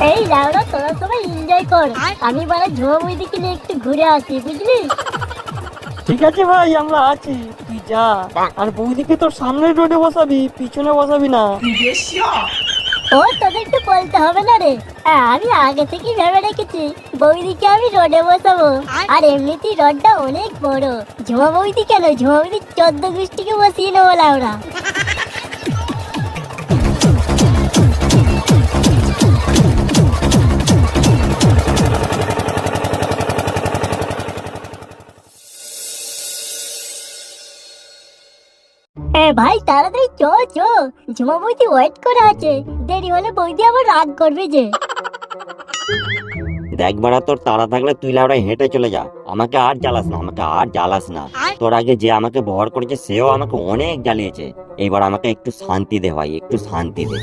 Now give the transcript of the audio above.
এই লাউড়া তোরা সবাই এনজয় কর, আমি বলে ঝুমা বৌদিকে নিয়ে একটু ঘুরে আসি, বুঝলি? ঠিক আছে ভাই, আমরা আছি, তুই যা। আর বৌদিকে তোর সামনের রোডে বসাবি, পিছনে বসাবি না। ও তোদেরকে বলতে হবে না রে, আমি আগে থেকেই ভেবে রেখেছি বৌদিকে আমি রোডে বসাবো। আর এমনিতেই রোডটা অনেক বড়, ঝুমা বৌদি কেন, ঝুমা বৌদি 14 গোষ্ঠীকে বসিয়ে নেবো লাউড়া। ভাই তাড়াতাড়ি চ চ, ঝুমা বৌদি ওয়েট করে আছে, দেরি হলে বৌদি আবার রাগ করবে যে। দেখ বাড়া, তোর তাড়া থাকলে তুই লাউড়া হেঁটে চলে যা, আমাকে আর জ্বালাস না, আমাকে আর জ্বালাস না। তোর আগে যে আমাকে বহর করেছে সেও আমাকে অনেক জ্বালিয়েছে, এবার আমাকে একটু শান্তি দে ভাই, একটু শান্তি দে।